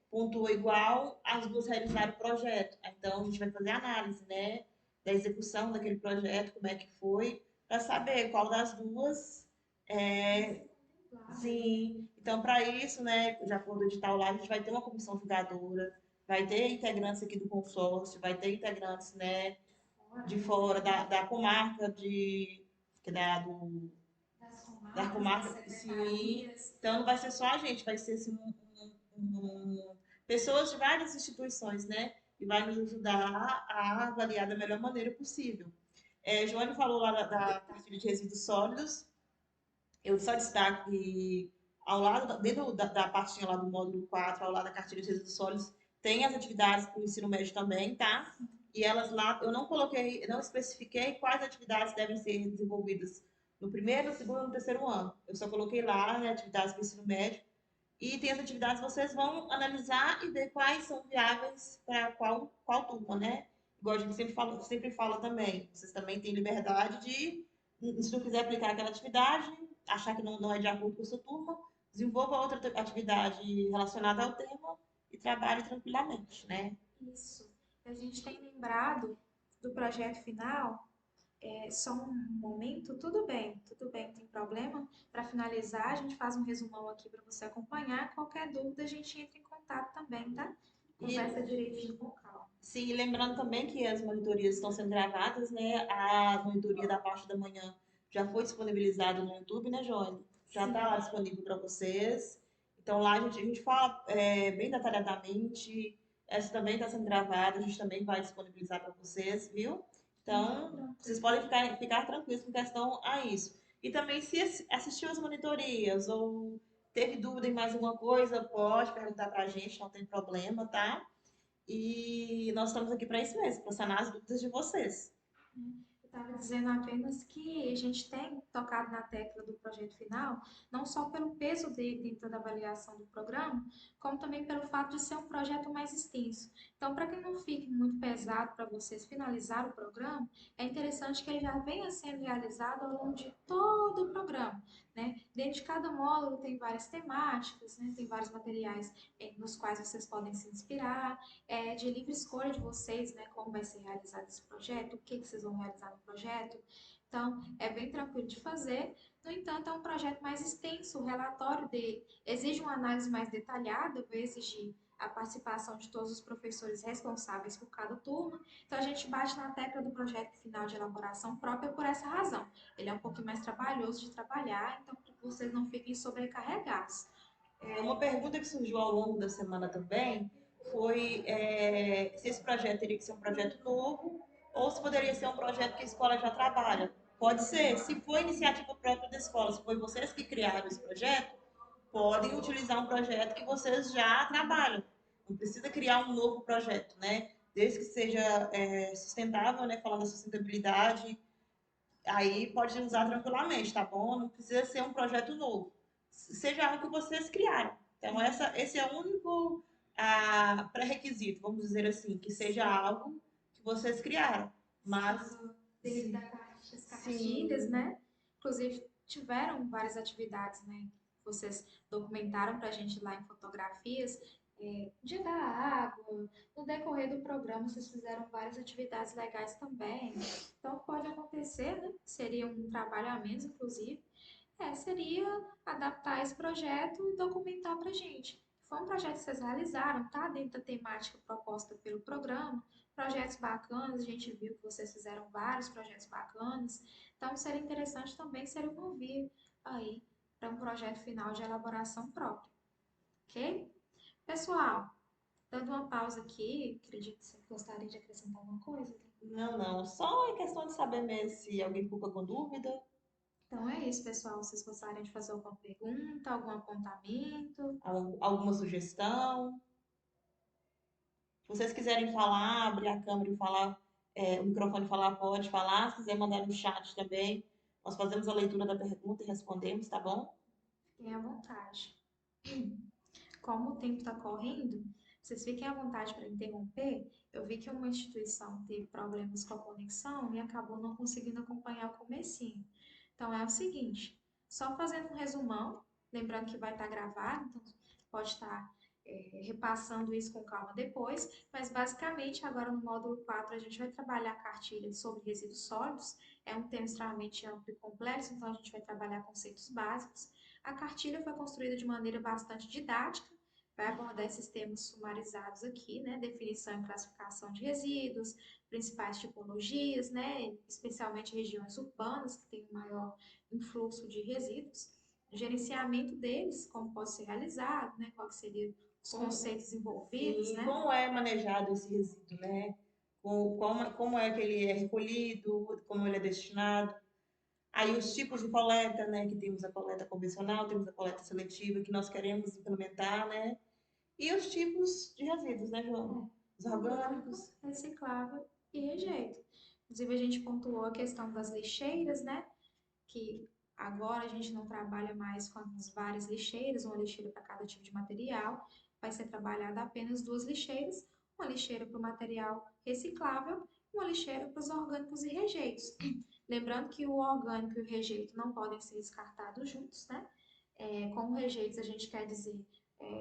pontua igual, as duas realizaram o projeto. Então, a gente vai fazer análise, né, da execução daquele projeto, como é que foi, para saber qual das duas é, claro. sim. Então, para isso, né, de acordo com o edital lá, a gente vai ter uma comissão julgadora, vai ter integrantes aqui do consórcio, vai ter integrantes, né, de fora da comarca, que é Das da comarcas, das comarca, sim. secretarias. Então, não vai ser só a gente, vai ser assim, pessoas de várias instituições, né? E vai nos ajudar a avaliar da melhor maneira possível. Joane falou lá da cartilha de resíduos sólidos. Eu só destaco que ao lado, dentro da pastinha lá do módulo 4, ao lado da cartilha de resíduos sólidos, tem as atividades para o ensino médio também, tá? E elas lá, eu não coloquei, não especifiquei quais atividades devem ser desenvolvidas no primeiro, no segundo e no terceiro ano. Eu só coloquei lá, né, atividades para o ensino médio. E tem as atividades que vocês vão analisar e ver quais são viáveis para qual turma, né? Igual a gente sempre fala também. Vocês também têm liberdade de, se não quiser aplicar aquela atividade, achar que não é de acordo com a sua turma, desenvolva outra atividade relacionada ao tema e trabalhe tranquilamente, né? Isso. A gente tem lembrado do projeto final. É só um momento, tudo bem, não tem problema. Para finalizar, a gente faz um resumão aqui para você acompanhar. Qualquer dúvida, a gente entra em contato também, tá? E Conversa direitinho com calma. sim, lembrando também que as monitorias estão sendo gravadas, né? A monitoria da parte da manhã já foi disponibilizada no YouTube, né, Joane? Já está lá Sim, disponível para vocês. Então lá a gente fala bem detalhadamente. Essa também está sendo gravada, a gente também vai disponibilizar para vocês, viu? Então, vocês tranquilo. podem ficar tranquilos com questão a isso. E também, se assistiu as monitorias ou teve dúvida em mais alguma coisa, pode perguntar para a gente, não tem problema, tá? E nós estamos aqui para isso mesmo, para sanar as dúvidas de vocês. Eu estava dizendo apenas que a gente tem tocado na tecla do projeto final, não só pelo peso dele dentro da avaliação do programa, como também pelo fato de ser um projeto mais extenso. Então, para que não fique muito pesado para vocês finalizar o programa, é interessante que ele já venha sendo realizado ao longo de todo o programa, né? Dentro de cada módulo tem várias temáticas, né? Tem vários materiais nos quais vocês podem se inspirar, de livre escolha de vocês, né, como vai ser realizado esse projeto, o que vocês vão realizar no projeto. Então, é bem tranquilo de fazer. No entanto, é um projeto mais extenso, o relatório dele exige uma análise mais detalhada, vai exigir a participação de todos os professores responsáveis por cada turma. Então, a gente bate na tecla do projeto final de elaboração própria por essa razão. Ele é um pouquinho mais trabalhoso de trabalhar, então, para que vocês não fiquem sobrecarregados. Uma pergunta que surgiu ao longo da semana também foi se esse projeto teria que ser um projeto novo ou se poderia ser um projeto que a escola já trabalha. Pode ser, se for iniciativa própria da escola, se foi vocês que criaram esse projeto, podem utilizar um projeto que vocês já trabalham. Não precisa criar um novo projeto, né? Desde que seja sustentável, né? Falando da sustentabilidade, aí pode usar tranquilamente, tá bom? Não precisa ser um projeto novo. Seja algo que vocês criaram. Então, esse é o único pré-requisito, vamos dizer assim, que seja algo que vocês criaram. Mas, Sendo desde sim, as cartilhas, sim, né? Inclusive, tiveram várias atividades, né? Vocês documentaram para a gente lá em fotografias, dia da água, no decorrer do programa vocês fizeram várias atividades legais também. Então, pode acontecer, né? Seria um trabalho a menos, inclusive. Seria adaptar esse projeto e documentar para a gente. Foi um projeto que vocês realizaram, tá? Dentro da temática proposta pelo programa, projetos bacanas, a gente viu que vocês fizeram vários projetos bacanas, então seria interessante também ser um ouvir aí para um projeto final de elaboração própria, ok? Pessoal, dando uma pausa aqui, acredito que você gostaria de acrescentar alguma coisa. Não, não. Só é questão de saber mesmo se alguém ficou com dúvida, Então é isso, pessoal. Vocês gostariam de fazer alguma pergunta, algum apontamento? alguma sugestão. Se vocês quiserem falar, abrir a câmera e falar, o microfone e falar, pode falar. Se quiser mandar no chat também, nós fazemos a leitura da pergunta e respondemos, tá bom? Fiquem à vontade. Como o tempo está correndo, vocês fiquem à vontade para interromper. Eu vi que uma instituição teve problemas com a conexão e acabou não conseguindo acompanhar o comecinho. Então é o seguinte, só fazendo um resumão, lembrando que vai estar gravado, então pode estar repassando isso com calma depois, mas basicamente agora no módulo 4 a gente vai trabalhar a cartilha sobre resíduos sólidos, é um tema extremamente amplo e complexo, então a gente vai trabalhar conceitos básicos. A cartilha foi construída de maneira bastante didática, vai abordar esses termos sumarizados aqui, né? Definição e classificação de resíduos, principais tipologias, né? Especialmente regiões urbanas, que têm um maior influxo de resíduos, gerenciamento deles, como pode ser realizado, né? Quais seriam os Como, conceitos envolvidos, sim, né? como é manejado esse resíduo, né? Como é que ele é recolhido, como ele é destinado. Aí os tipos de coleta, né? Que temos a coleta convencional, temos a coleta seletiva, que nós queremos implementar, né? E os tipos de resíduos, né, João? Os Orgânico, orgânicos. reciclável e rejeito. Inclusive, a gente pontuou a questão das lixeiras, né? Que agora a gente não trabalha mais com as várias lixeiras, uma lixeira para cada tipo de material, vai ser trabalhada apenas duas lixeiras, uma lixeira para o material reciclável e uma lixeira para os orgânicos e rejeitos. Lembrando que o orgânico e o rejeito não podem ser descartados juntos, né? Com rejeitos a gente quer dizer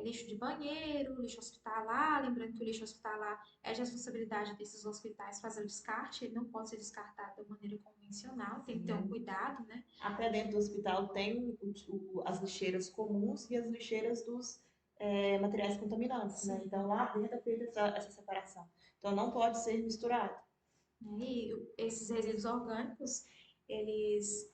lixo de banheiro, lixo hospitalar, lembrando que o lixo hospitalar é de responsabilidade desses hospitais fazer o descarte, ele não pode ser descartado da maneira convencional, tem que ter um Sim. cuidado, né? Até dentro do hospital tem as lixeiras comuns e as lixeiras dos materiais contaminantes, né? Sim. Então lá dentro é feita essa separação. Então não pode ser misturado. E esses resíduos orgânicos, eles,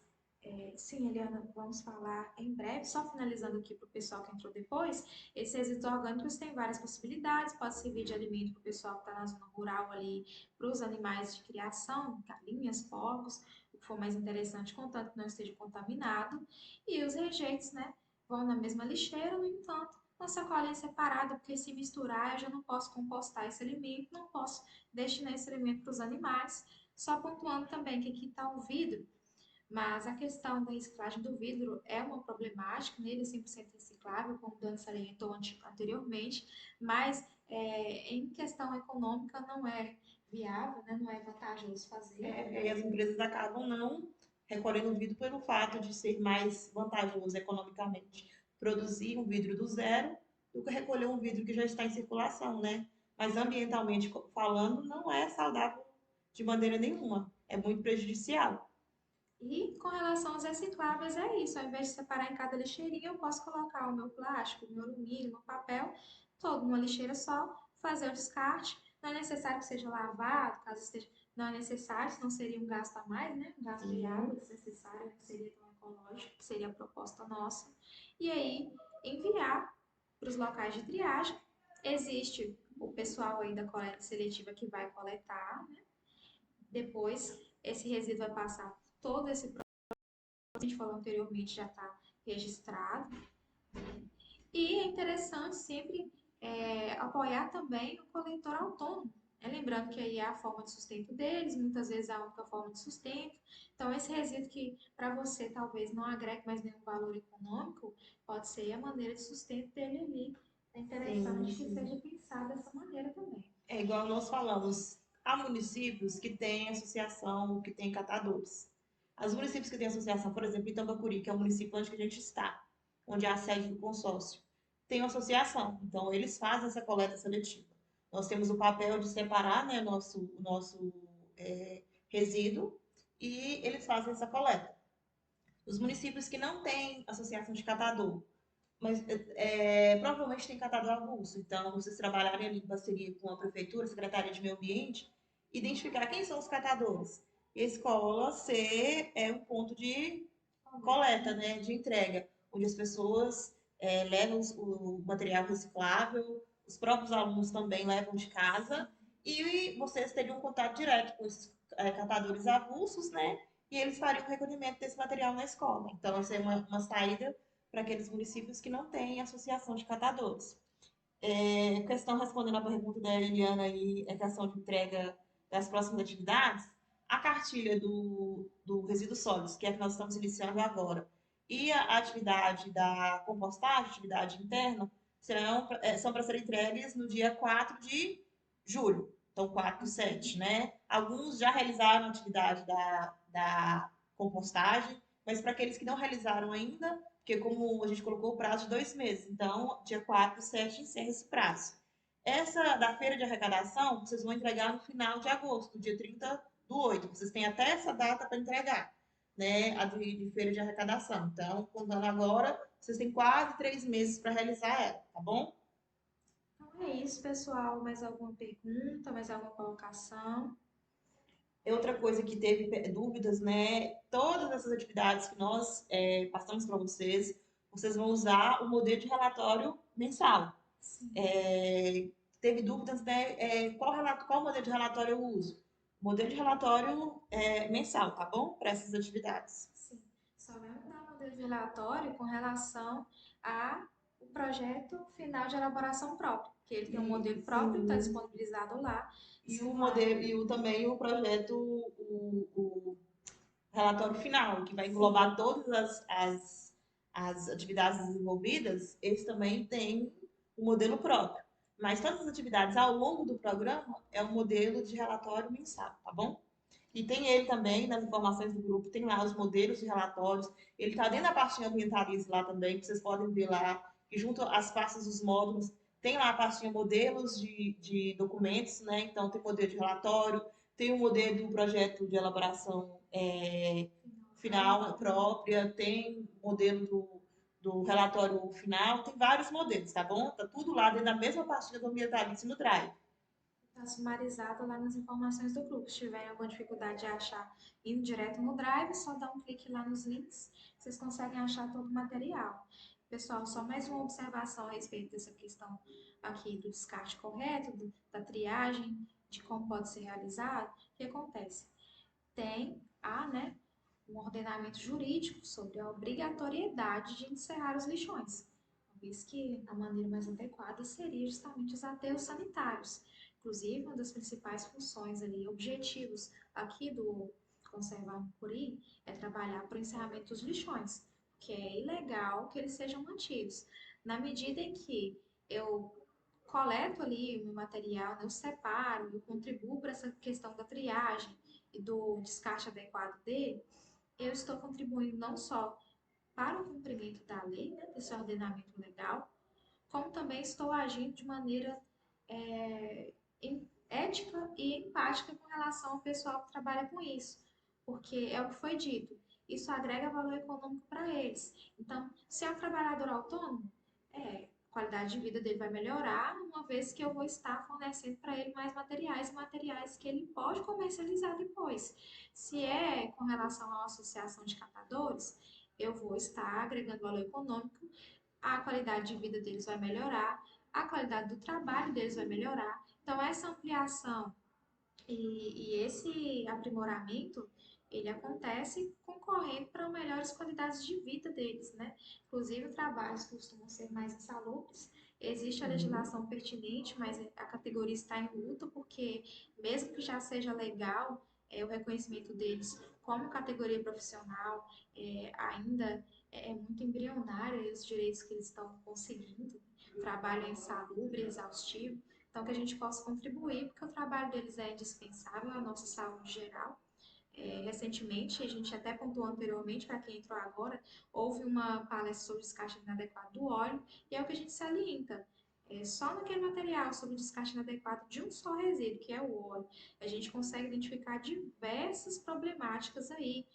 sim, Eliana, vamos falar em breve, só finalizando aqui para o pessoal que entrou depois, esses resíduos orgânicos têm várias possibilidades, pode servir de alimento para o pessoal que está na zona rural ali, para os animais de criação, galinhas, porcos, o que for mais interessante, contanto que não esteja contaminado, e os rejeitos, né, vão na mesma lixeira, no entanto, uma sacolinha separada, porque se misturar eu já não posso compostar esse alimento, não posso destinar esse alimento para os animais. Só pontuando também que aqui está o vidro, mas a questão da reciclagem do vidro é uma problemática, nele é 100% reciclável, como o Dani salientou anteriormente, mas em questão econômica não é viável, né? Não é vantajoso fazer. E as empresas acabam não recolhendo o vidro pelo fato de ser mais vantajoso economicamente produzir um vidro do zero do que recolher um vidro que já está em circulação, né? Mas ambientalmente falando, não é saudável de maneira nenhuma. É muito prejudicial. E com relação aos recicláveis, é isso. Ao invés de separar em cada lixeirinha, eu posso colocar o meu plástico, o meu alumínio, o meu papel, todo numa lixeira só, fazer o descarte. Não é necessário que seja lavado, caso esteja. Não é necessário, senão seria um gasto a mais, né? Um gasto de água Sim. desnecessário, não seria tão ecológico, que seria a proposta nossa. E aí, enviar para os locais de triagem. Existe o pessoal aí da coleta seletiva que vai coletar, né? Depois, esse resíduo vai passar todo esse a gente falou anteriormente, já está registrado. E é interessante sempre apoiar também o coletor autônomo. Lembrando que aí é a forma de sustento deles, muitas vezes é a única forma de sustento. Então, esse resíduo que para você talvez não agregue mais nenhum valor econômico, pode ser a maneira de sustento dele ali. É Sim, interessante que sim. seja pensado dessa maneira também. É igual nós falamos, há municípios que têm associação, que têm catadores. Os municípios que têm associação, por exemplo, Itambacuri, que é o município onde a gente está, onde é a sede do consórcio, tem uma associação. Então, eles fazem essa coleta seletiva. Nós temos o papel de separar, né, o nosso resíduo e eles fazem essa coleta. Os municípios que não têm associação de catador, mas provavelmente tem catador avulso. Então, vocês trabalharem ali em parceria com a prefeitura, a Secretaria de Meio Ambiente, identificar quem são os catadores. E a escola ser um ponto de coleta, né, de entrega. onde as pessoas levam o material reciclável, os próprios alunos também levam de casa, e vocês teriam contato direto com esses catadores avulsos, né? E eles fariam o recolhimento desse material na escola. Então, essa é uma saída para aqueles municípios que não têm associação de catadores. Questão respondendo à pergunta da Eliana aí, é questão de entrega das próximas atividades, a cartilha do resíduos sólidos, que é a que nós estamos iniciando agora, e a atividade da compostagem, atividade interna, são para serem entregues no dia 4 de julho, então 4 do 7, né? Alguns já realizaram a atividade da compostagem, mas para aqueles que não realizaram ainda, porque como a gente colocou o prazo de 2 meses, então dia 4 do 7 encerra esse prazo. Essa da feira de arrecadação, vocês vão entregar no final de agosto, dia 30 do 8. Vocês têm até essa data para entregar, né? A de feira de arrecadação. Então, contando agora, vocês têm quase 3 meses para realizar ela, tá bom? Então é isso, pessoal. Mais alguma pergunta, mais alguma colocação? Outra coisa que teve dúvidas, né? Todas essas atividades que nós passamos para vocês, vocês vão usar o modelo de relatório mensal. Sim, Teve dúvidas, né? Qual modelo de relatório eu uso? Modelo de relatório mensal, tá bom? Para essas atividades. sim. Só vai mudar o modelo de relatório com relação ao projeto final de elaboração próprio, que ele tem um modelo próprio, está disponibilizado lá. E Você o vai. modelo, também o projeto, o relatório final, que vai Sim, englobar todas as atividades desenvolvidas, esse também tem um modelo próprio. Mas todas as atividades ao longo do programa é um modelo de relatório mensal, tá bom? E tem ele também, nas informações do grupo, tem lá os modelos de relatórios. Ele está dentro da pastinha ambientaliza lá também, que vocês podem ver lá. E junto às pastas dos módulos, tem lá a pastinha modelos de documentos, né? Então, tem modelo de relatório, tem o modelo do projeto de elaboração final própria, tem modelo do relatório final, tem vários modelos, tá bom? Tá tudo lá dentro da mesma pastinha do ambientalismo no Drive. está sumarizado lá nas informações do grupo. Se tiverem alguma dificuldade de achar indo direto no Drive, só dá um clique lá nos links, vocês conseguem achar todo o material. Pessoal, só mais uma observação a respeito dessa questão aqui do descarte correto, da triagem, de como pode ser realizado. O que acontece? Né, um ordenamento jurídico sobre a obrigatoriedade de encerrar os lixões, uma vez que a maneira mais adequada seria justamente os aterros sanitários. Inclusive, uma das principais funções ali, objetivos aqui do Conservar Mucuri é trabalhar para o encerramento dos lixões, que é ilegal que eles sejam mantidos. Na medida em que eu coleto ali o meu material, né, eu separo, eu contribuo para essa questão da triagem e do descarte adequado dele, eu estou contribuindo não só para o cumprimento da lei, né, desse ordenamento legal, como também estou agindo de maneira é, ética e empática com relação ao pessoal que trabalha com isso, porque é o que foi dito, isso agrega valor econômico para eles. Então, se é um trabalhador autônomo, a qualidade de vida dele vai melhorar, uma vez que eu vou estar fornecendo para ele mais materiais e materiais que ele pode comercializar depois. Se é com relação à associação de catadores, eu vou estar agregando valor econômico, a qualidade de vida deles vai melhorar, a qualidade do trabalho deles vai melhorar. Então, essa ampliação e esse aprimoramento, ele acontece concorrendo para melhores qualidades de vida deles, né? Inclusive, trabalhos costumam ser mais insalubres. Existe a legislação pertinente, mas a categoria está em luta, porque mesmo que já seja legal, o reconhecimento deles como categoria profissional ainda é muito embrionário os direitos que eles estão conseguindo. O trabalho é insalubre, exaustivo. Então, que a gente possa contribuir, porque o trabalho deles é indispensável à nossa saúde geral. Recentemente, a gente até pontuou anteriormente, para quem entrou agora, houve uma palestra sobre descarte inadequado do óleo, e é o que a gente salienta. Só naquele material sobre descarte inadequado de um só resíduo, que é o óleo, a gente consegue identificar diversas problemáticas aí,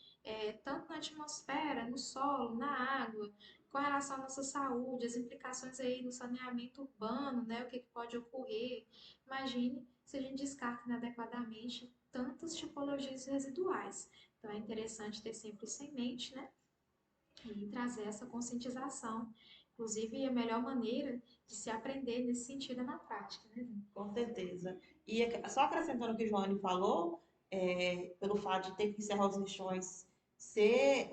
tanto na atmosfera, no solo, na água, com relação à nossa saúde, as implicações aí no saneamento urbano, né, o que pode ocorrer. Imagine se a gente descarta inadequadamente tantas tipologias residuais. Então é interessante ter sempre isso em mente, né? e trazer essa conscientização. Inclusive, a melhor maneira de se aprender nesse sentido é na prática, né, Zé? Com certeza. E só acrescentando o que o Joane falou, pelo fato de ter que encerrar os lixões ser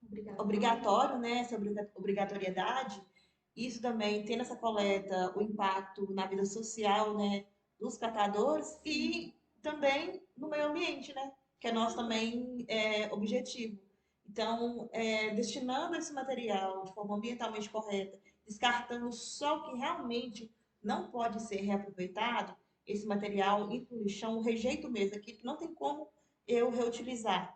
Obrigatório. obrigatório, né, essa obrigatoriedade, isso também tem nessa coleta o impacto na vida social, né, dos catadores Sim, e também no meio ambiente, né, que é com nosso certeza. também objetivo. Então, destinando esse material de forma ambientalmente correta, descartando só o que realmente não pode ser reaproveitado, esse material ir para o lixão, o rejeito mesmo, aquilo que não tem como eu reutilizar.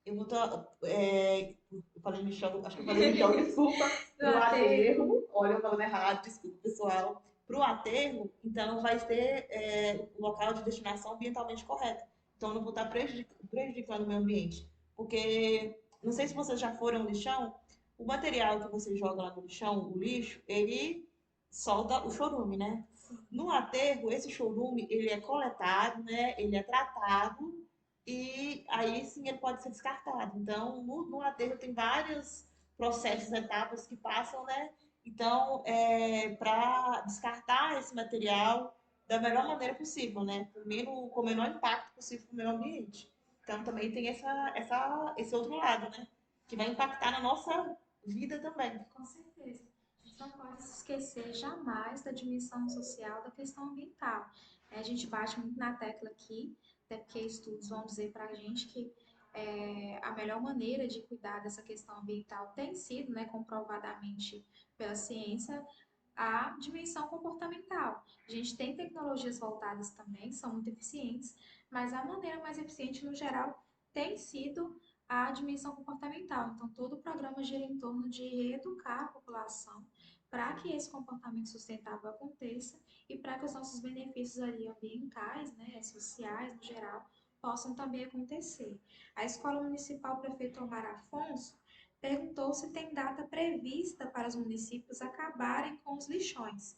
Eu vou estar. Eu falei lixão, acho que eu falei lixão, desculpa, Do para o aterro. aterro. Olha, eu falando errado, desculpa, pessoal. Para o aterro, então, vai ter o local de destinação ambientalmente correto. Então, eu não vou estar prejudicando o meio ambiente. Porque, não sei se vocês já foram ao lixão, o material que você joga lá no lixão, o lixo, ele solta o chorume, né? No aterro, esse chorume, ele é coletado, né? Ele é tratado e aí sim ele pode ser descartado. Então, no aterro tem vários processos, etapas que passam, né? Então, para descartar esse material da melhor maneira possível, né? Com o menor impacto possível para o meio ambiente. Então, também tem esse outro lado, né? Que vai impactar na nossa vida também. Com certeza. A gente não pode se esquecer jamais da dimensão social da questão ambiental. A gente bate muito na tecla aqui, até porque estudos vão dizer para a gente que a melhor maneira de cuidar dessa questão ambiental tem sido, né, comprovadamente pela ciência, a dimensão comportamental. A gente tem tecnologias voltadas também, que são muito eficientes, mas a maneira mais eficiente, no geral, tem sido a dimensão comportamental. Então, todo o programa gira em torno de educar a população para que esse comportamento sustentável aconteça e para que os nossos benefícios ali ambientais, né, sociais, no geral, possam também acontecer. A Escola Municipal Prefeito Omar Afonso perguntou se tem data prevista para os municípios acabarem com os lixões.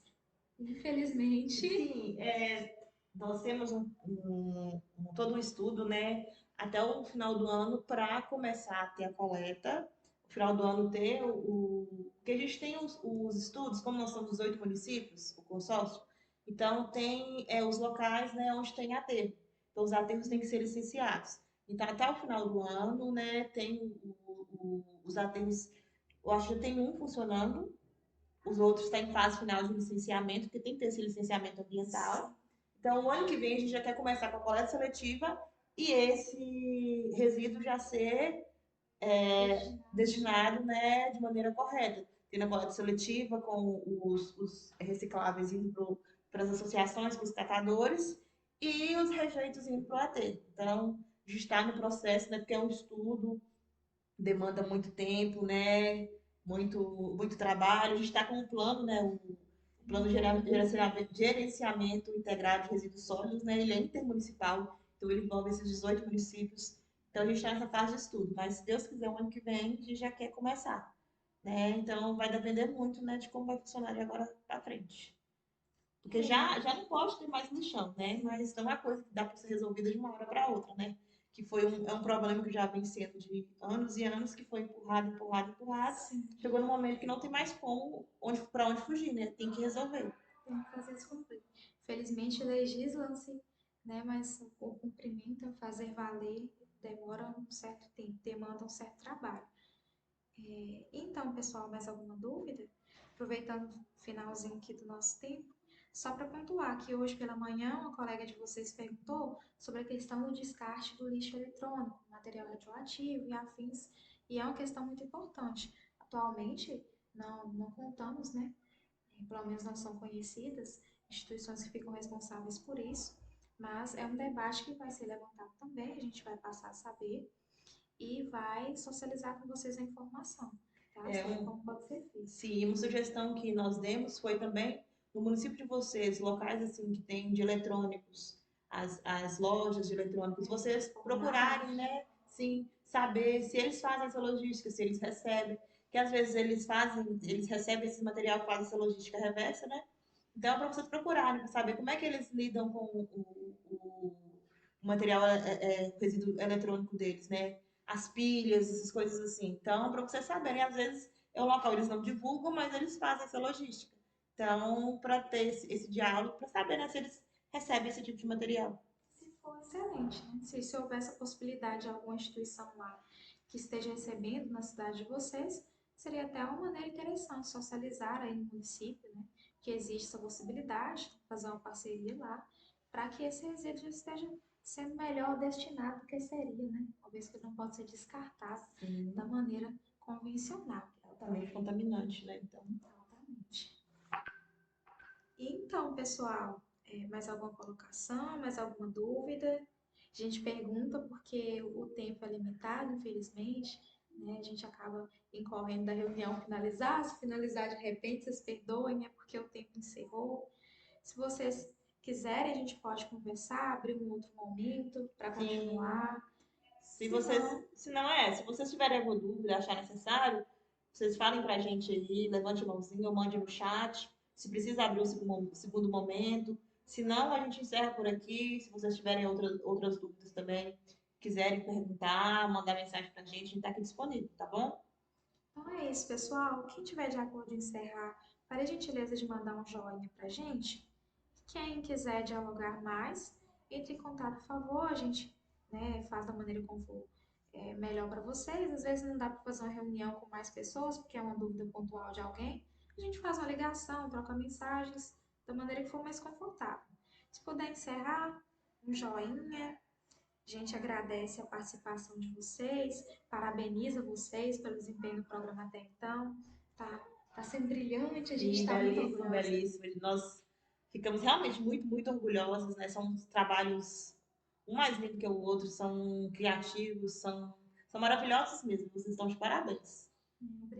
Infelizmente, Sim, nós temos todo um estudo, né, até o final do ano para começar a ter a coleta, no final do ano ter porque a gente tem os estudos, como nós somos 18 municípios, o consórcio, então tem os locais, né, onde tem aterro. Então os aterros têm que ser licenciados. Então até o final do ano, né, tem os aterros, eu acho que já tem um funcionando, os outros estão em fase final de licenciamento, porque tem que ter esse licenciamento ambiental. Então, o ano que vem, a gente já quer começar com a coleta seletiva e esse resíduo já ser destinado, né, de maneira correta. Tendo a coleta seletiva com os recicláveis indo para as associações, para os catadores e os rejeitos indo para o aterro. Então, a gente está no processo, né, porque é um estudo, demanda muito tempo, né? Muito trabalho. A gente está com um plano, né? O plano de gerenciamento integrado de resíduos sólidos, né? Ele é intermunicipal, então ele envolve esses 18 municípios. Então a gente está nessa fase de estudo, mas se Deus quiser, o ano que vem a gente já quer começar, né? Então vai depender muito, né, de como vai funcionar de agora para frente. Porque já não pode ter mais lixão, né? Mas não é uma coisa que dá para ser resolvida de uma hora para outra, né? Que é um problema que já vem sendo de anos e anos, que foi empurrado, empurrado, empurrado. sim, Chegou no momento que não tem mais como, para onde fugir, né? Tem que resolver. tem que fazer isso cumprir. Felizmente, legislam-se, né, mas o cumprimento, fazer valer, demora um certo tempo, demanda um certo trabalho. Então, pessoal, mais alguma dúvida? Aproveitando o finalzinho aqui do nosso tempo, só para pontuar que hoje pela manhã uma colega de vocês perguntou sobre a questão do descarte do lixo eletrônico, material radioativo e afins, e é uma questão muito importante. Atualmente, não contamos, né? Pelo menos não são conhecidas instituições que ficam responsáveis por isso, mas é um debate que vai ser levantado também, a gente vai passar a saber e vai socializar com vocês a informação, tá? É Sobre um, como pode ser feito. Sim, uma sugestão que nós demos foi também no município de vocês, locais assim que tem de eletrônicos, as lojas de eletrônicos, vocês procurarem, né? Sim, saber se eles fazem essa logística, se eles recebem, que às vezes eles recebem esse material, fazem essa logística reversa, né? Então é para vocês procurarem, para saber como é que eles lidam com o material, resíduo eletrônico deles, né? as pilhas, essas coisas assim. Então, para vocês saberem, às vezes é um local eles não divulgam, mas eles fazem essa logística. Então, para ter esse diálogo, para saber, né, se eles recebem esse tipo de material. Se for excelente, né? Se houver essa possibilidade de alguma instituição lá que esteja recebendo na cidade de vocês, seria até uma maneira interessante socializar aí no município, né? Que existe essa possibilidade, fazer uma parceria lá, para que esse resíduo esteja sendo melhor destinado do que seria, né? Uma vez que ele não pode ser descartado da Sim, maneira convencional. altamente contaminante, né? Então, Exatamente. Então, pessoal, mais alguma colocação, mais alguma dúvida? A gente pergunta porque o tempo é limitado, infelizmente, né? A gente acaba incorrendo da reunião finalizar. Se finalizar de repente, vocês perdoem, é porque o tempo encerrou. Se vocês quiserem, a gente pode conversar, abrir um outro momento para sim. continuar. Se Se vocês, não, se não é, se vocês tiverem alguma dúvida, achar necessário, vocês falem pra gente aí, levante a mãozinha ou mande no chat. Se precisa abrir o segundo momento. Se não, a gente encerra por aqui. Se vocês tiverem outras dúvidas também, quiserem perguntar, mandar mensagem pra gente tá aqui disponível, tá bom? então é isso, pessoal. Quem tiver de acordo em encerrar, para a gentileza de mandar um joinha para a gente. Quem quiser dialogar mais, entre em contato, por favor. A gente, né, faz da maneira como for melhor para vocês. Às vezes não dá para fazer uma reunião com mais pessoas, porque é uma dúvida pontual de alguém. A gente faz uma ligação, troca mensagens, da maneira que for mais confortável. Se puder encerrar, um joinha. A gente agradece a participação de vocês, parabeniza vocês pelo desempenho do programa até então. Tá, tá sendo brilhante, a gente Sim, está muito belíssimo, orgulhosa. belíssimo. Nós ficamos realmente muito orgulhosos, né? São trabalhos um mais lindo que o outro, são criativos, são maravilhosos mesmo. Vocês estão de parabéns.